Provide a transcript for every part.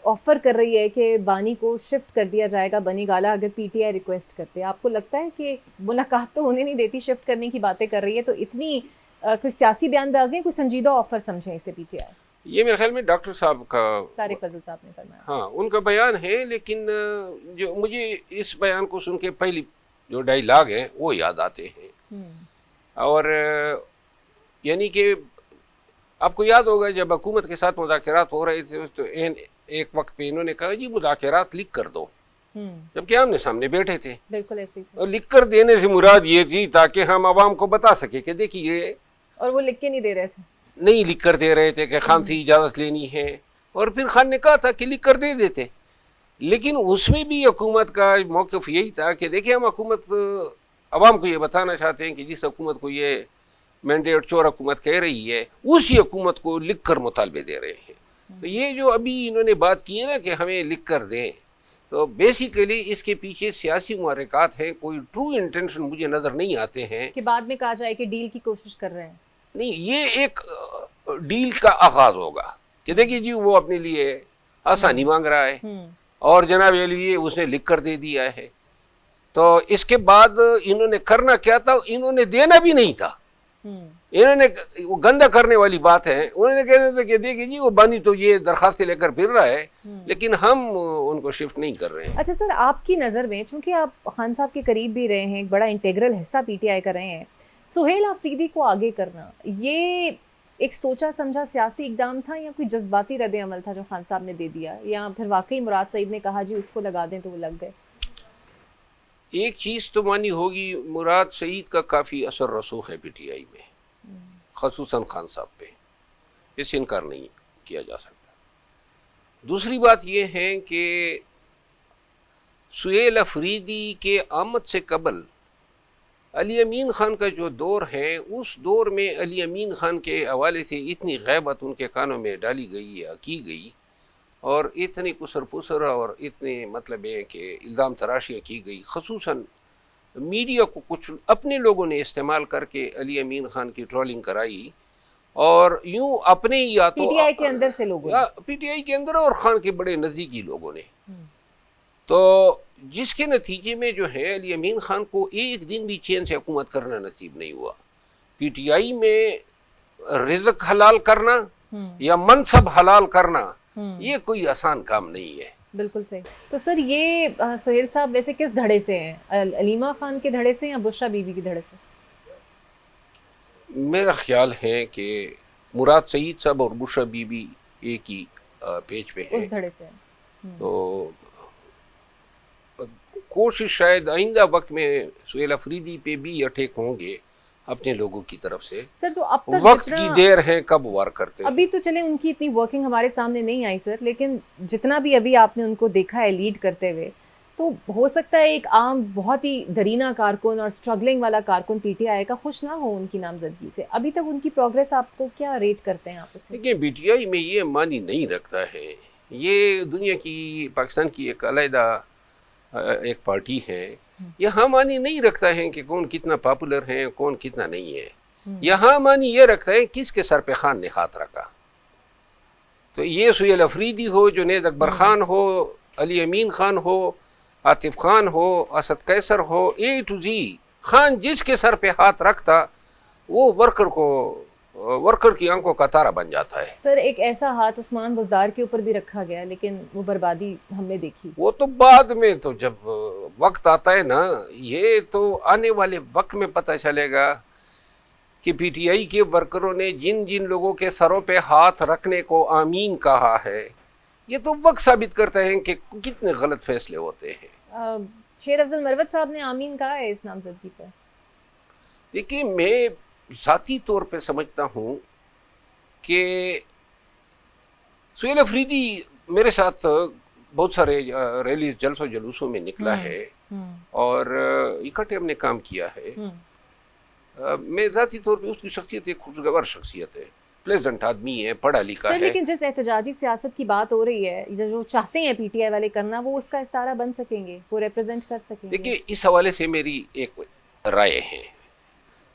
Offer کر رہی ہے کہ بانی کو شفٹ کر دیا جائے گا بنی گالا اگر پی ٹی آئی ریکویسٹ کرتے. آپ کو لگتا ہے کہ ملاقات تو ہونے نہیں دیتی, شفٹ کرنے کی باتیں کر رہی ہے, تو اتنی کوئی سیاسی بیان بازی ہے, کوئی سنجیدہ آفر سمجھیں اسے پی ٹی آئی؟ یہ میرے خیال میں ڈاکٹر صاحب کا, طارق فضل صاحب نے فرمایا. ہاں ان کا بیان ہے, لیکن جو مجھے اس بیان کو سن کے پہلی جو ڈائیلاگ ہیں وہ یاد آتے ہیں. اور یعنی کہ آپ کو یاد ہوگا جب حکومت کے ساتھ مذاکرات ہو رہے تھے تو ایک وقت پہ انہوں نے کہا جی مذاکرات لکھ کر دو, جبکہ آمنے سامنے بیٹھے تھے. بالکل ایسے ہی تھا. اور لکھ کر دینے سے مراد یہ تھی تاکہ ہم عوام کو بتا سکے کہ دیکھیے, اور وہ لکھ کے نہیں دے رہے تھے, نہیں لکھ کر دے رہے تھے کہ خان سے اجازت لینی ہے, اور پھر خان نے کہا تھا کہ لکھ کر دے دیتے. لیکن اس میں بھی حکومت کا موقف یہی تھا کہ دیکھیں ہم حکومت عوام کو یہ بتانا چاہتے ہیں کہ جس حکومت کو یہ مینڈیٹ چور حکومت کہہ رہی ہے اسی حکومت کو لکھ کر مطالبے دے رہے ہیں. تو یہ جو ابھی انہوں نے بات کی ہے نا کہ ہمیں لکھ کر دیں, تو بیسیکلی اس کے پیچھے سیاسی محرکات ہیں, کوئی ٹرو انٹینشن مجھے نظر نہیں آتے ہیں کہ بعد میں کہا جائے کہ ڈیل کی کوشش کر رہے ہیں. نہیں, یہ ایک ڈیل کا آغاز ہوگا کہ دیکھیے جی وہ اپنے لیے آسانی مانگ رہا ہے اور جناب علی اس نے لکھ کر دے دیا ہے. تو اس کے بعد انہوں نے کرنا کیا تھا, انہوں نے دینا بھی نہیں تھا. انہوں نے وہ گندا کرنے والی بات ہے, انہوں نے کہنا تھا کہ دیکھیے جی وہ بانی تو یہ درخواستیں لے کر پھر رہا ہے لیکن ہم ان کو شفٹ نہیں کر رہے ہیں. اچھا سر, آپ کی نظر میں چونکہ آپ خان صاحب کے قریب بھی رہے ہیں, ایک بڑا انٹیگرل حصہ پی ٹی آئی کا رہے ہیں, سہیل آفریدی کو آگے کرنا یہ ایک سوچا سمجھا سیاسی اقدام تھا یا کوئی جذباتی رد عمل تھا جو خان صاحب نے دے دیا, یا پھر واقعی مراد سعید نے کہا جی اس کو لگا دیں تو وہ لگ گئے؟ ایک چیز تو مانی ہوگی, مراد سعید کا کافی اثر رسوخ ہے پی ٹی آئی میں, خصوصاً خان صاحب پہ, اس سے انکار نہیں کیا جا سکتا. دوسری بات یہ ہے کہ سہیل آفریدی کے آمد سے قبل علی امین خان کا جو دور ہے, اس دور میں علی امین خان کے حوالے سے اتنی غیبت ان کے کانوں میں ڈالی گئی یا کی گئی, اور اتنی کسر پسر اور اتنے مطلب ہے کہ الزام تراشیاں کی گئی, خصوصاً میڈیا کو کچھ اپنے لوگوں نے استعمال کر کے علی امین خان کی ٹرولنگ کرائی, اور یوں اپنے یا تو پی ٹی آئی کے اندر سے لوگوں نے, پی ٹی آئی کے اندر اور خان کے بڑے نزدیکی لوگوں نے, تو جس کے نتیجے میں جو ہے علی امین خان کو ایک دن بھی چین سے حکومت کرنا نصیب نہیں ہوا. پی ٹی آئی میں رزق حلال کرنا یا منصب حلال کرنا یہ کوئی آسان کام نہیں ہے. بالکل صحیح. تو سر یہ سہیل صاحب ویسے کس دھڑے سے ہیں, علیمہ خان کے دھڑے سے یا بشرا بی بی کی دھڑے سے؟ میرا خیال ہے کہ مراد سعید صاحب اور بشرا بی بی ایک ہی پیج پہ ہیں, اس دھڑے سے. تو کوشش شاید آئندہ وقت میں سہیل آفریدی پہ بھی اٹیک ہوں گے اپنے لوگوں کی طرف سے. سر تو اب تک وقت کی دیر ہے, کب وار کرتے ہیں. ابھی تو چلے ان کی اتنی ورکنگ ہمارے سامنے نہیں آئی سر, لیکن جتنا بھی ابھی آپ نے ان کو دیکھا ہے لیڈ کرتے ہوئے, تو ہو سکتا ہے ایک عام بہت ہی درینہ کارکن اور اسٹرگلنگ والا کارکن پی ٹی آئی کا خوش نہ ہو ان کی نامزدگی سے. ابھی تک ان کی پروگریس آپ کو کیا ریٹ کرتے ہیں آپ اسے؟ دیکھیں پی ٹی آئی میں یہ معنی نہیں رکھتا ہے, یہ دنیا کی پاکستان کی ایک علیحدہ ایک پارٹی ہے, یہاں معنی نہیں رکھتا ہے کہ کون کتنا پاپولر ہے کون کتنا نہیں ہے. یہاں معنی یہ رکھتا ہے کس کے سر پہ خان نے ہاتھ رکھا. تو یہ سہیل آفریدی ہو, جنید اکبر خان ہو, علی امین خان ہو, عاطف خان ہو, اسد قیصر ہو, اے ٹو زی خان جس کے سر پہ ہاتھ رکھتا وہ ورکر کی آنکھوں کا تارا بن جاتا ہے. سر ایک ایسا ہاتھ عثمان بزدار کے اوپر بھی رکھا گیا, لیکن وہ بربادی ہم نے دیکھی. وہ تو بعد میں, تو جب وقت آتا ہے نا, یہ تو آنے والے وقت میں پتہ چلے گا کہ پی ٹی آئی کے ورکروں نے جن جن لوگوں کے سروں پہ ہاتھ رکھنے کو آمین کہا ہے, یہ تو وقت ثابت کرتا ہے کہ کتنے غلط فیصلے ہوتے ہیں. شیر افضل مروت صاحب نے آمین کہا ہے اس نامزدگی پہ. دیکھیے میں ذاتی طور پہ سمجھتا ہوں کہ سہیل آفریدی میرے ساتھ بہت سارے ریلی جلسوں جلوسوں میں نکلا ہے اور اکٹھے ہم نے کام کیا ہے. میں ذاتی طور پہ اس کی شخصیت ایک خوشگوار شخصیت ہے, پلیزنٹ آدمی ہے, پڑھا لکھا ہے. لیکن جس احتجاجی سیاست کی بات ہو رہی ہے, جو چاہتے ہیں پی ٹی آئی والے کرنا, وہ اس کا استارہ بن سکیں گے, وہ ریپرزینٹ کر سکیں گے. دیکھیے اس حوالے سے میری ایک رائے ہے.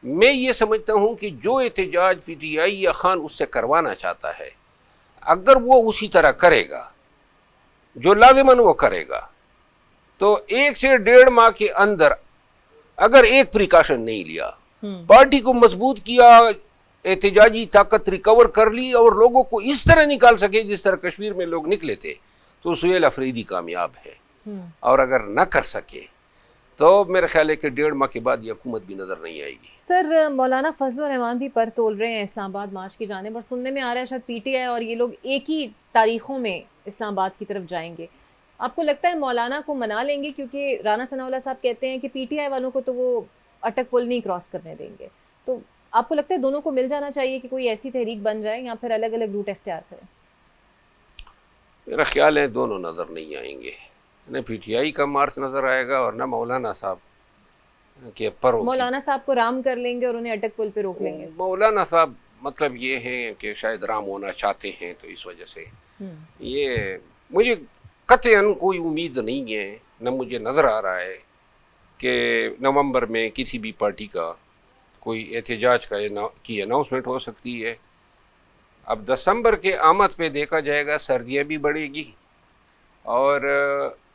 میں یہ سمجھتا ہوں کہ جو احتجاج پی ٹی آئی یا خان اس سے کروانا چاہتا ہے, اگر وہ اسی طرح کرے گا جو لازماً وہ کرے گا، تو 1 سے 1.5 ماہ کے اندر اگر ایک پریکاشن نہیں لیا، پارٹی کو مضبوط کیا، احتجاجی طاقت ریکور کر لی اور لوگوں کو اس طرح نکال سکے جس طرح کشمیر میں لوگ نکلے تھے، تو سہیل افریدی کامیاب ہے. اور اگر نہ کر سکے تو میرا خیال ہے کہ 1.5 ماہ کے بعد یہ حکومت بھی نظر نہیں آئے گی. سر مولانا فضل الرحمان بھی پر تول رہے ہیں اسلام آباد مارچ کی جانب، اور سننے میں آ رہا ہے شاید پی ٹی آئی اور یہ لوگ ایک ہی تاریخوں میں اسلام آباد کی طرف جائیں گے. آپ کو لگتا ہے مولانا کو منا لیں گے؟ کیونکہ رانا ثناء اللہ صاحب کہتے ہیں کہ پی ٹی آئی والوں کو تو وہ اٹک پل نہیں کراس کرنے دیں گے. تو آپ کو لگتا ہے دونوں کو مل جانا چاہیے کہ کوئی ایسی تحریک بن جائے یا پھر الگ الگ روٹ اختیار کریں؟ میرا خیال ہے دونوں نظر نہیں آئیں گے، نہ پی ٹی آئی کا مارچ نظر آئے گا اور نہ مولانا صاحب کے پر. مولانا صاحب کو رام کر لیں گے اور انہیں اٹک پل پہ روک لیں گے. مولانا صاحب مطلب یہ ہے کہ شاید رام ہونا چاہتے ہیں، تو اس وجہ سے یہ مجھے قطعاً کوئی امید نہیں ہے، نہ مجھے نظر آ رہا ہے کہ نومبر میں کسی بھی پارٹی کا کوئی احتجاج کی اناؤنسمنٹ ہو سکتی ہے. اب دسمبر کے آمد پہ دیکھا جائے گا، سردیاں بھی بڑھے گی اور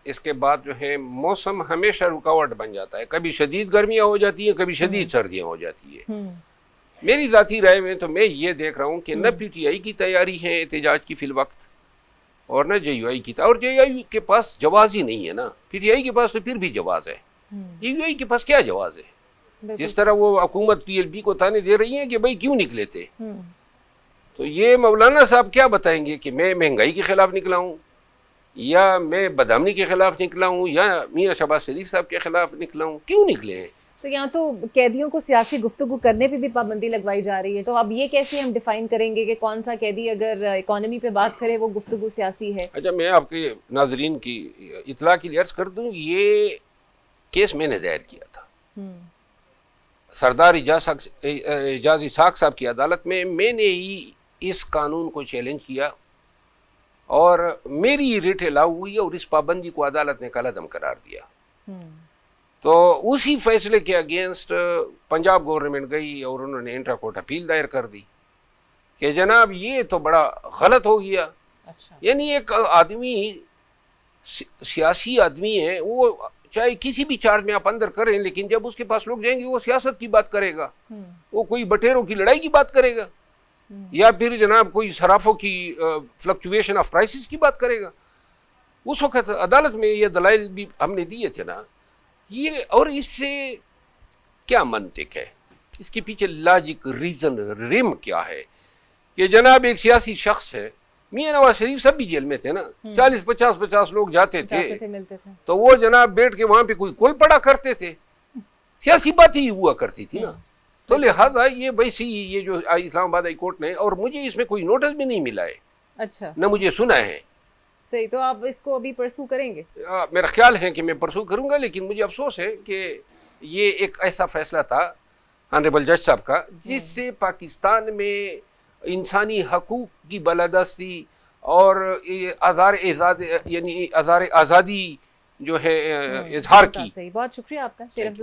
اس کے بعد جو ہے موسم ہمیشہ رکاوٹ بن جاتا ہے، کبھی شدید گرمیاں ہو جاتی ہیں، کبھی شدید سردیاں ہو جاتی ہیں. میری ذاتی رائے میں تو میں یہ دیکھ رہا ہوں کہ نہ پی ٹی آئی کی تیاری ہے احتجاج کی فی الوقت، اور نہ جے یو آئی کی، اور جے یو آئی کے پاس جواز ہی نہیں ہے نا. پی ٹی آئی کے پاس تو پھر بھی جواز ہے، جے یو آئی کے پاس کیا جواز ہے؟ جس طرح وہ حکومت پی ایل پی کو تانے دے رہی ہیں کہ بھائی کیوں نکلے تھے، تو یہ مولانا صاحب کیا بتائیں گے کہ میں مہنگائی کے خلاف نکلا ہوں، یا میں بدامنی کے خلاف نکلا ہوں، یا میاں شہباز شریف صاحب کے خلاف نکلا ہوں؟ کیوں نکلے ہیں؟ تو یہاں تو قیدیوں کو سیاسی گفتگو کرنے پہ بھی پابندی لگوائی جا رہی ہے، تو اب یہ کیسے ہم ڈیفائن کریں گے کہ کون سا قیدی اگر اکانومی پہ بات کرے وہ گفتگو سیاسی ہے؟ اچھا، میں آپ کے ناظرین کی اطلاع کے لیے عرض کر دوں، یہ کیس میں نے دائر کیا تھا سردار اعجاز اسحاق صاحب کی عدالت میں نے ہی اس قانون کو چیلنج کیا اور میری ریٹ لاؤ ہوئی اور اس پابندی کو عدالت نے کالعدم قرار دیا. تو اسی فیصلے کے اگینسٹ پنجاب گورنمنٹ گئی اور انہوں نے انٹرا کورٹ اپیل دائر کر دی کہ جناب یہ تو بڑا غلط ہو گیا. یعنی ایک آدمی سیاسی آدمی ہے، وہ چاہے کسی بھی چارج میں آپ اندر کریں، لیکن جب اس کے پاس لوگ جائیں گے وہ سیاست کی بات کرے گا، وہ کوئی بٹیروں کی لڑائی کی بات کرے گا، یا پھر جناب کوئی صرافوں کی فلکچویشن آف پرائسز کی بات کرے گا. اس وقت عدالت میں یہ دلائل بھی ہم نے دیے تھے نا. یہ اور اس سے کیا منطق ہے، اس کے پیچھے لاجک ریزن رم کیا ہے کہ جناب ایک سیاسی شخص ہے، میاں نواز شریف سب بھی جیل میں تھے نا، 40-50 لوگ جاتے تھے تو وہ جناب بیٹھ کے وہاں پہ کوئی کل پڑا کرتے تھے، سیاسی باتیں ہی ہوا کرتی تھی نا. تو لہٰذا یہ ویسی یہ جو اسلام آباد ہائی کورٹ نے، اور مجھے اس میں کوئی نوٹس بھی نہیں ملا ہے، اچھا نہ مجھے سنا ہے. صحیح، تو آپ اس کو ابھی پرسو کریں گے؟ میرا خیال ہے کہ میں پرسو کروں گا، لیکن مجھے افسوس ہے کہ یہ ایک ایسا فیصلہ تھا آنریبل جج صاحب کا جس سے پاکستان میں انسانی حقوق کی بالادستی اور آزار آزادی جو ہے اظہار کی. صحیح، بہت شکریہ آپ کا شیر افضل